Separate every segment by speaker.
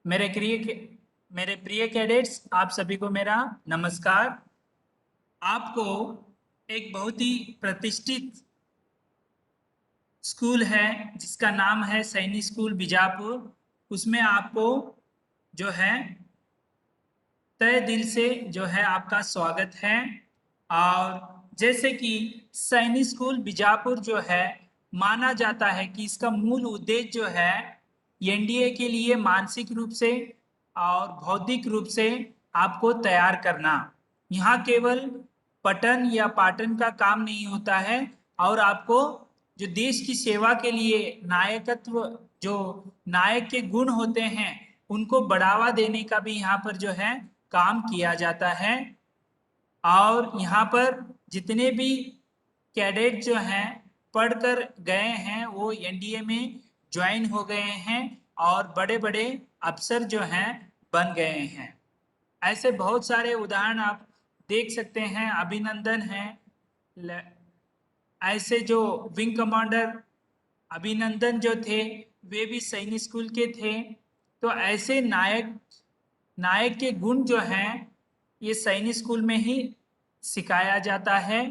Speaker 1: मेरे प्रिय मेरे प्रिय कैडेट्स, आप सभी को मेरा नमस्कार। आपको एक बहुत ही प्रतिष्ठित स्कूल है जिसका नाम है सैनिक स्कूल बीजापुर। उसमें आपको जो है तहे दिल से जो है आपका स्वागत है। और जैसे कि सैनिक स्कूल बीजापुर जो है, माना जाता है कि इसका मूल उद्देश्य जो है एनडीए के लिए मानसिक रूप से और बौद्धिक रूप से आपको तैयार करना। यहाँ केवल पठन या पाठन का काम नहीं होता है, और आपको जो देश की सेवा के लिए नायकत्व, जो नायक के गुण होते हैं, उनको बढ़ावा देने का भी यहाँ पर जो है काम किया जाता है। और यहाँ पर जितने भी कैडेट जो हैं पढ़कर गए हैं वो एनडीए में ज्वाइन हो गए हैं और बड़े बड़े अफसर जो हैं बन गए हैं। ऐसे बहुत सारे उदाहरण आप देख सकते हैं। अभिनंदन है, ऐसे जो विंग कमांडर अभिनंदन जो थे वे भी सैनिक स्कूल के थे। तो ऐसे नायक नायक के गुण जो हैं ये सैनिक स्कूल में ही सिखाया जाता है।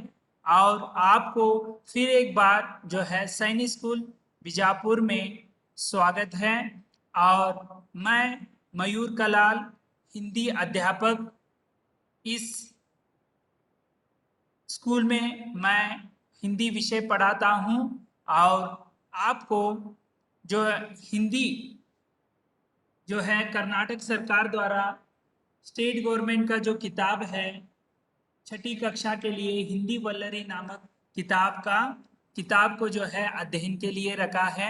Speaker 1: और आपको फिर एक बार जो है सैनिक स्कूल बीजापुर में स्वागत है। और मैं मयूर कलाल, हिंदी अध्यापक, इस स्कूल में मैं हिंदी विषय पढ़ाता हूँ। और आपको जो हिंदी जो है कर्नाटक सरकार द्वारा स्टेट गवर्नमेंट का जो किताब है छठी कक्षा के लिए, हिंदी वल्लरी नामक किताब को जो है अध्ययन के लिए रखा है।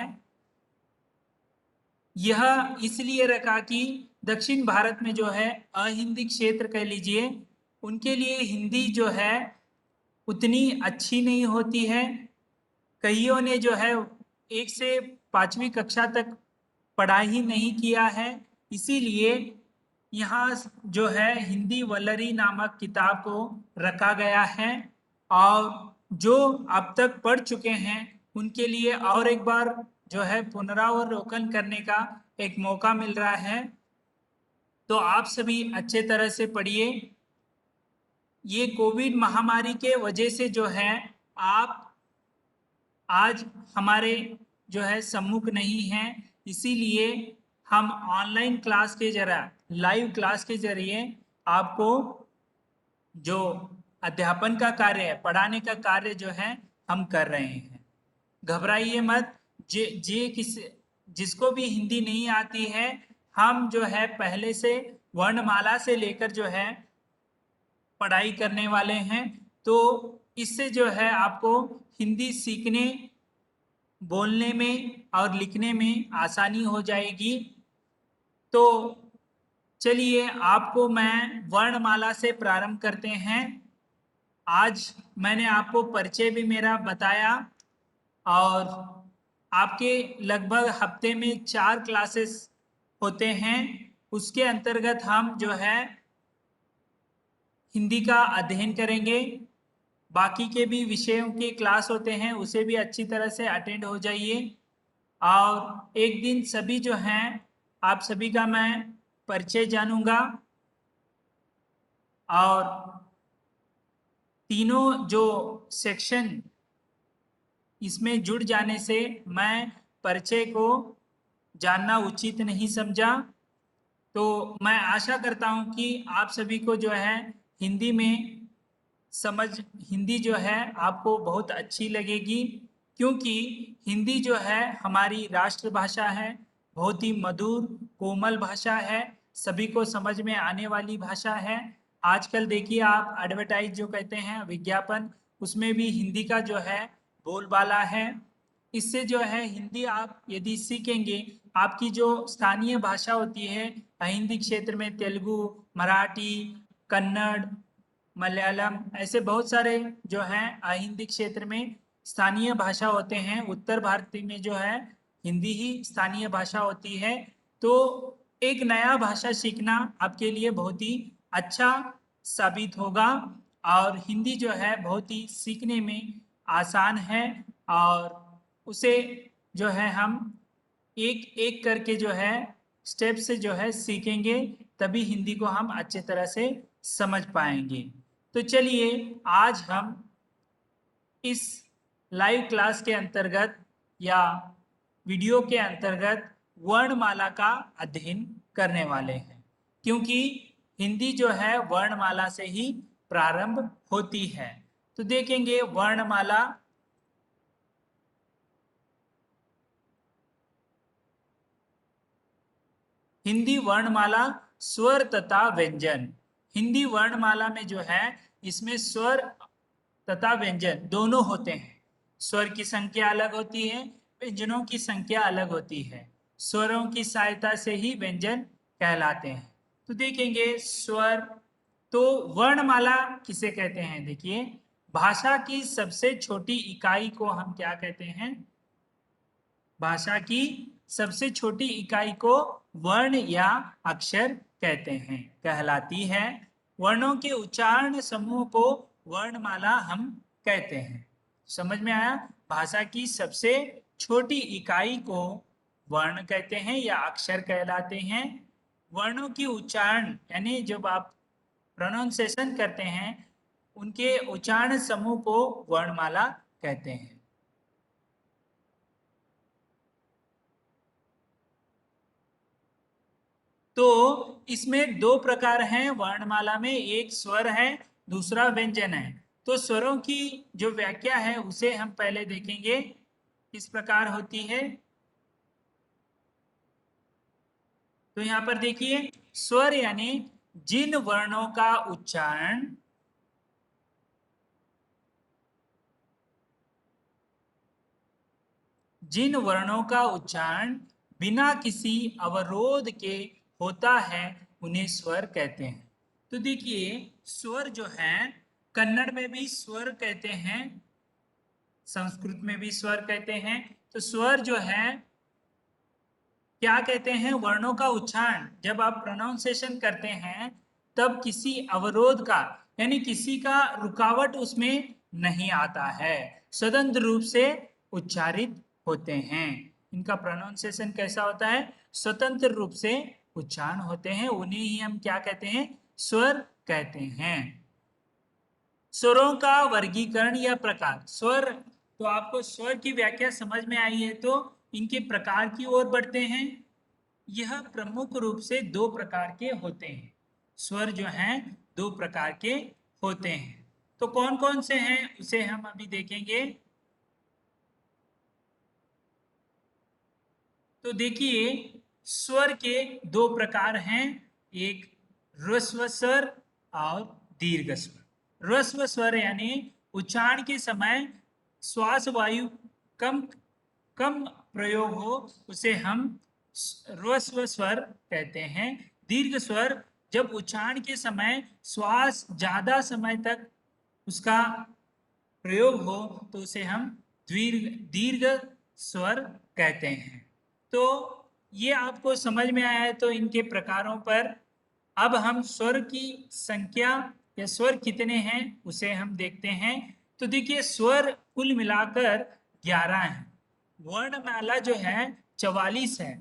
Speaker 1: यह इसलिए रखा कि दक्षिण भारत में जो है अहिंदी क्षेत्र कह लीजिए, उनके लिए हिंदी जो है उतनी अच्छी नहीं होती है। कईयों ने जो है 1 से 5वीं कक्षा तक पढ़ाई नहीं किया है, इसीलिए यहाँ जो है हिंदी वल्लरी नामक किताब को रखा गया है। और जो अब तक पढ़ चुके हैं उनके लिए और एक बार जो है पुनरावलोकन करने का एक मौका मिल रहा है। तो आप सभी अच्छे तरह से पढ़िए। ये कोविड महामारी के वजह से जो है आप आज हमारे जो है सम्मुख नहीं हैं, इसीलिए हम ऑनलाइन क्लास के जरा लाइव क्लास के जरिए आपको जो अध्यापन का कार्य है, पढ़ाने का कार्य जो है हम कर रहे हैं। घबराइए मत। जिसको भी हिंदी नहीं आती है, हम जो है पहले से वर्णमाला से लेकर जो है पढ़ाई करने वाले हैं। तो इससे जो है आपको हिंदी सीखने, बोलने में और लिखने में आसानी हो जाएगी। तो चलिए आपको मैं वर्णमाला से प्रारंभ करते हैं। आज मैंने आपको परिचय भी मेरा बताया, और आपके लगभग हफ्ते में 4 क्लासेस होते हैं। उसके अंतर्गत हम जो है हिंदी का अध्ययन करेंगे। बाकी के भी विषयों के क्लास होते हैं, उसे भी अच्छी तरह से अटेंड हो जाइए। और एक दिन सभी जो हैं आप सभी का मैं परिचय जानूंगा, और तीनों जो सेक्शन इसमें जुड़ जाने से मैं परिचय को जानना उचित नहीं समझा। तो मैं आशा करता हूं कि आप सभी को जो है हिंदी में समझ हिंदी जो है आपको बहुत अच्छी लगेगी, क्योंकि हिंदी जो है हमारी राष्ट्रभाषा है, बहुत ही मधुर कोमल भाषा है, सभी को समझ में आने वाली भाषा है। आजकल देखिए आप एडवर्टाइज जो कहते हैं विज्ञापन, उसमें भी हिंदी का जो है बोलबाला है। इससे जो है हिंदी आप यदि सीखेंगे, आपकी जो स्थानीय भाषा होती है हिंदी क्षेत्र में, तेलुगु, मराठी, कन्नड़, मलयालम, ऐसे बहुत सारे जो हैं हिंदी क्षेत्र में स्थानीय भाषा होते हैं। उत्तर भारत में जो है हिंदी ही स्थानीय भाषा होती है। तो एक नया भाषा सीखना आपके लिए बहुत ही अच्छा साबित होगा। और हिंदी जो है बहुत ही सीखने में आसान है, और उसे जो है हम एक एक करके जो है स्टेप से जो है सीखेंगे, तभी हिंदी को हम अच्छे तरह से समझ पाएंगे। तो चलिए आज हम इस लाइव क्लास के अंतर्गत या वीडियो के अंतर्गत वर्णमाला का अध्ययन करने वाले हैं, क्योंकि हिंदी जो है वर्णमाला से ही प्रारंभ होती है। तो देखेंगे वर्णमाला। हिंदी वर्णमाला स्वर तथा व्यंजन। हिंदी वर्णमाला में जो है इसमें स्वर तथा व्यंजन दोनों होते हैं। स्वर की संख्या अलग होती है, व्यंजनों की संख्या अलग होती है। स्वरों की सहायता से ही व्यंजन कहलाते हैं। तो देखेंगे स्वर। तो वर्णमाला किसे कहते हैं? देखिए, भाषा की सबसे छोटी इकाई को हम क्या कहते हैं? भाषा की सबसे छोटी इकाई को वर्ण या अक्षर कहते हैं, कहलाती है। वर्णों के उच्चारण समूह को वर्णमाला हम कहते हैं। समझ में आया? भाषा की सबसे छोटी इकाई को वर्ण कहते हैं या अक्षर कहलाते हैं। वर्णों की उच्चारण यानी जब आप प्रोनाउंसिएशन करते हैं, उनके उच्चारण समूह को वर्णमाला कहते हैं। तो इसमें दो प्रकार हैं वर्णमाला में, एक स्वर है, दूसरा व्यंजन है। तो स्वरों की जो व्याख्या है उसे हम पहले देखेंगे किस प्रकार होती है। तो यहाँ पर देखिए, स्वर यानी जिन वर्णों का उच्चारण बिना किसी अवरोध के होता है, उन्हें स्वर कहते हैं। तो देखिए, स्वर जो है कन्नड़ में भी स्वर कहते हैं, संस्कृत में भी स्वर कहते हैं। तो स्वर जो है क्या कहते हैं? वर्णों का उच्चारण जब आप प्रोनाउंसिएशन करते हैं तब किसी अवरोध का यानी किसी का रुकावट उसमें नहीं आता है, स्वतंत्र रूप से उच्चारित होते हैं। इनका प्रोनाउंसिएशन कैसा होता है? स्वतंत्र रूप से उच्चारण होते हैं, उन्हें ही हम क्या कहते हैं? स्वर कहते हैं। स्वरों का वर्गीकरण या प्रकार। स्वर, तो आपको स्वर की व्याख्या समझ में आई है, तो इनके प्रकार की ओर बढ़ते हैं। यह प्रमुख रूप से दो प्रकार के होते हैं। स्वर जो हैं दो प्रकार के होते हैं। तो कौन कौन से हैं उसे हम अभी देखेंगे। तो देखिए, स्वर के दो प्रकार हैं, एक ह्रस्व स्वर और दीर्घ स्वर। ह्रस्व स्वर यानी उच्चारण के समय श्वास वायु कम कम प्रयोग हो, उसे हम ह्रस्व स्वर कहते हैं। दीर्घ स्वर जब उच्चारण के समय श्वास ज्यादा समय तक उसका प्रयोग हो तो उसे हम दीर्घ स्वर कहते हैं। तो ये आपको समझ में आया है। तो इनके प्रकारों पर अब हम स्वर की संख्या या स्वर कितने हैं उसे हम देखते हैं। तो देखिए, स्वर कुल मिलाकर 11 हैं। वर्णमाला जो है 44 है।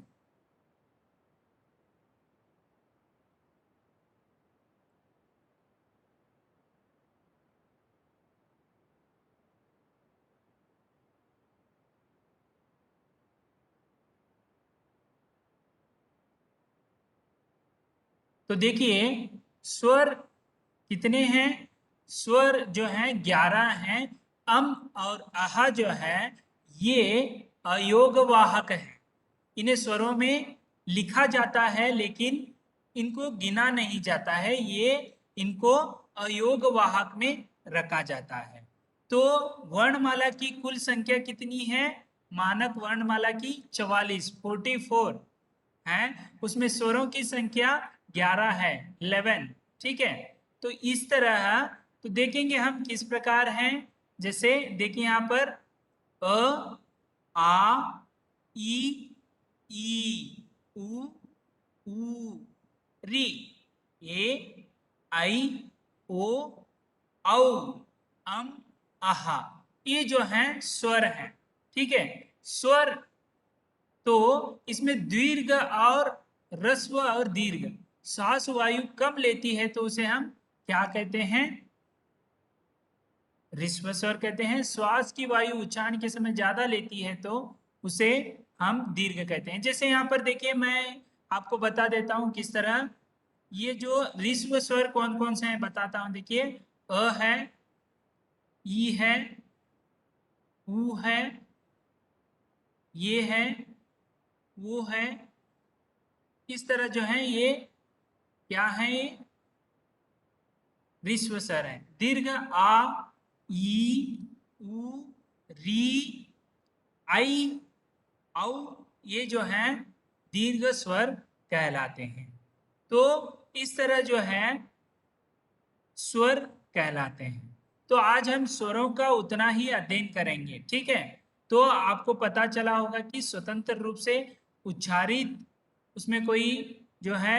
Speaker 1: तो देखिए, स्वर कितने हैं? स्वर जो हैं 11 हैं। अम और आहा जो है ये अयोगवाहक है। इन्हें स्वरों में लिखा जाता है लेकिन इनको गिना नहीं जाता है, ये इनको अयोगवाहक में रखा जाता है। तो वर्णमाला की कुल संख्या कितनी है? मानक वर्णमाला की 44 है, उसमें स्वरों की संख्या 11 है, 11। ठीक है, तो इस तरह तो देखेंगे हम किस प्रकार हैं। जैसे देखिए यहाँ पर अ, आ, ई, उ, री, ए, आई, ओ, औ, अम, आहा, ये जो हैं स्वर हैं। ठीक है, स्वर तो इसमें दीर्घ और ह्रस्व और दीर्घ श्वास वायु कम लेती है तो उसे हम क्या कहते हैं? ह्रस्व स्वर कहते हैं। श्वास की वायु उच्चारण के समय ज्यादा लेती है तो उसे हम दीर्घ कहते हैं। जैसे यहाँ पर देखिए, मैं आपको बता देता हूं किस तरह। ये जो ह्रस्व स्वर कौन कौन से हैं बताता हूं। देखिए, अ है, ई है, ऊ है, ये है, वो है। इस तरह जो है ये क्या है? ये ह्रस्व स्वर है। दीर्घ आ, ई, उ, री, आई, औ, ये जो है दीर्घ स्वर कहलाते हैं। तो इस तरह जो है स्वर कहलाते हैं। तो आज हम स्वरों का उतना ही अध्ययन करेंगे, ठीक है। तो आपको पता चला होगा कि स्वतंत्र रूप से उच्चारित, उसमें कोई जो है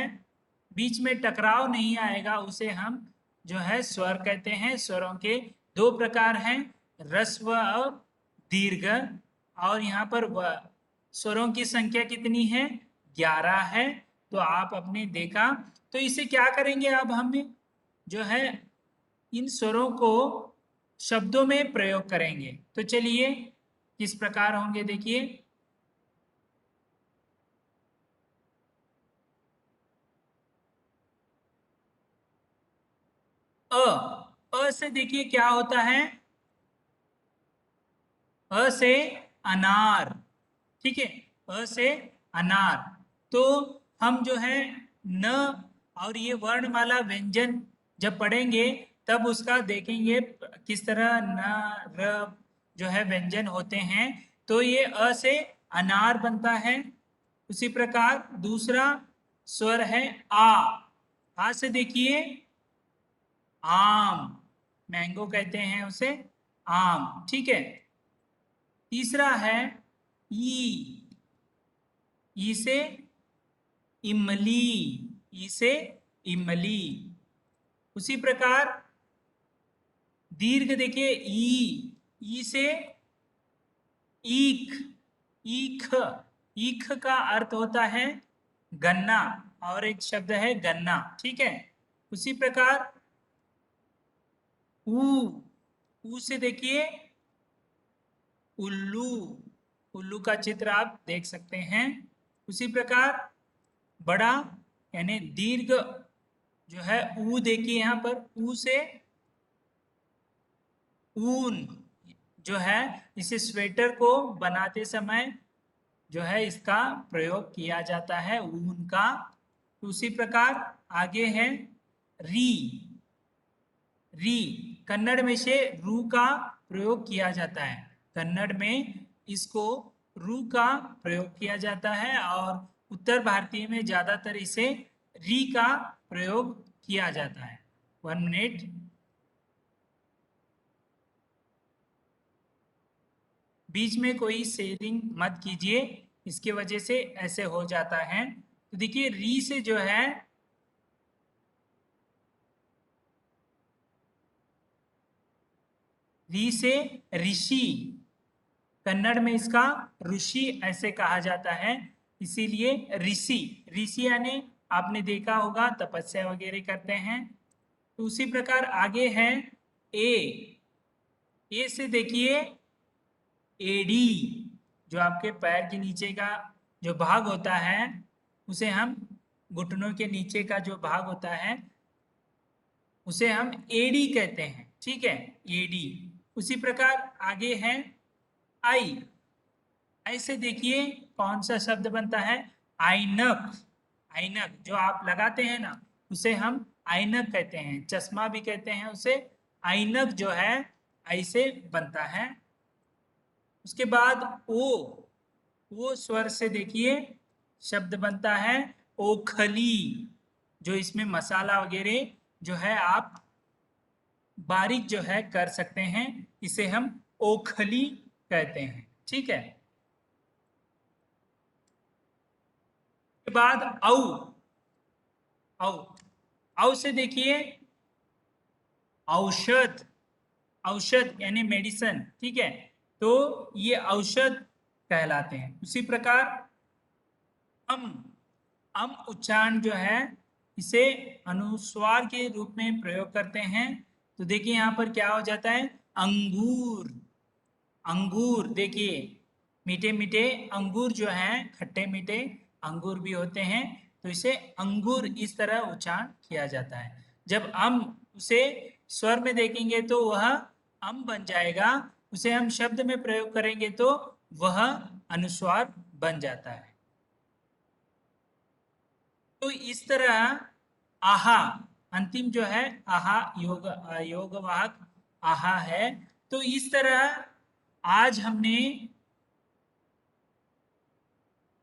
Speaker 1: बीच में टकराव नहीं आएगा, उसे हम जो है स्वर कहते हैं। स्वरों के दो प्रकार हैं, ह्रस्व और दीर्घ। और यहाँ पर स्वरों की संख्या कितनी है? 11 है। तो आप अपने देखा, तो इसे क्या करेंगे अब हम जो है इन स्वरों को शब्दों में प्रयोग करेंगे। तो चलिए किस प्रकार होंगे देखिए। अ से देखिए क्या होता है? अ से अनार, ठीक है। अ से अनार। तो हम जो है न और ये वर्णमाला व्यंजन जब पढ़ेंगे तब उसका देखेंगे किस तरह न र जो है व्यंजन होते हैं। तो ये अ से अनार बनता है। उसी प्रकार दूसरा स्वर है आ। आ से देखिए आम, मैंगो कहते हैं उसे, आम, ठीक है। तीसरा है ई। ई से इमली, ई से इमली। उसी प्रकार दीर्घ देखिए ई से ईख, ईख। ईख का अर्थ होता है गन्ना, और एक शब्द है गन्ना, ठीक है। उसी प्रकार ऊ, ऊ से देखिए उल्लू, उल्लू का चित्र आप देख सकते हैं। उसी प्रकार बड़ा यानी दीर्घ जो है ऊ देखिए, यहाँ पर ऊ से ऊन, जो है इसे स्वेटर को बनाते समय जो है इसका प्रयोग किया जाता है, ऊन का। उसी प्रकार आगे है री। री कन्नड़ में से रू का प्रयोग किया जाता है। कन्नड़ में इसको रू का प्रयोग किया जाता है और उत्तर भारतीय में ज्यादातर इसे री का प्रयोग किया जाता है। 1 मिनट। बीच में कोई शेयरिंग मत कीजिए, इसके वजह से ऐसे हो जाता है। तो देखिए री से जो है री से ऋषि, कन्नड़ में इसका ऋषि ऐसे कहा जाता है, इसीलिए ऋषि। ऋषि यानी आपने देखा होगा तपस्या वगैरह करते हैं। तो उसी प्रकार आगे है ए। ए से देखिए एडी, जो आपके पैर के नीचे का जो भाग होता है उसे हम, घुटनों के नीचे का जो भाग होता है उसे हम एडी कहते हैं, ठीक है, एडी। उसी प्रकार आगे है आई। ऐसे देखिए कौन सा शब्द बनता है? आइनक। आइनक जो आप लगाते हैं ना उसे हम आइनक कहते हैं, चश्मा भी कहते हैं उसे। आइनक जो है ऐसे बनता है। उसके बाद ओ स्वर से देखिए शब्द बनता है ओखली, जो इसमें मसाला वगैरह जो है आप बारीक जो है कर सकते हैं, इसे हम ओखली कहते हैं, ठीक है। के बाद औ। औ औ से देखिए औषध, औषध यानी मेडिसन, ठीक है। तो ये औषध कहलाते हैं। उसी प्रकार अम, अम उच्चारण जो है इसे अनुस्वार के रूप में प्रयोग करते हैं। तो देखिए यहाँ पर क्या हो जाता है, अंगूर। अंगूर देखिए, मीठे मीठे अंगूर जो हैं, खट्टे मीठे अंगूर भी होते हैं, तो इसे अंगूर इस तरह उच्चारण किया जाता है। जब हम उसे स्वर में देखेंगे तो वह अम बन जाएगा, उसे हम शब्द में प्रयोग करेंगे तो वह अनुस्वार बन जाता है। तो इस तरह आहा, अंतिम जो है आहा योगवाहक आहा है। तो इस तरह आज हमने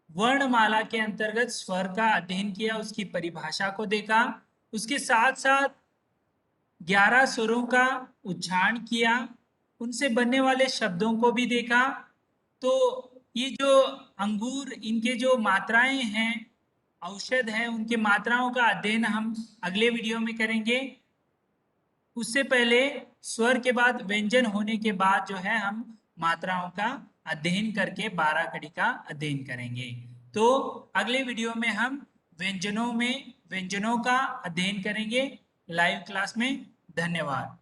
Speaker 1: वर्णमाला के अंतर्गत स्वर का अध्ययन किया, उसकी परिभाषा को देखा, उसके साथ साथ 11 स्वरों का उच्चारण किया, उनसे बनने वाले शब्दों को भी देखा। तो ये जो अंगूर, इनके जो मात्राएं हैं, औषध है, उनके मात्राओं का अध्ययन हम अगले वीडियो में करेंगे। उससे पहले स्वर के बाद व्यंजन होने के बाद जो है हम मात्राओं का अध्ययन करके 12 कड़ी का अध्ययन करेंगे। तो अगले वीडियो में हम व्यंजनों का अध्ययन करेंगे लाइव क्लास में। धन्यवाद।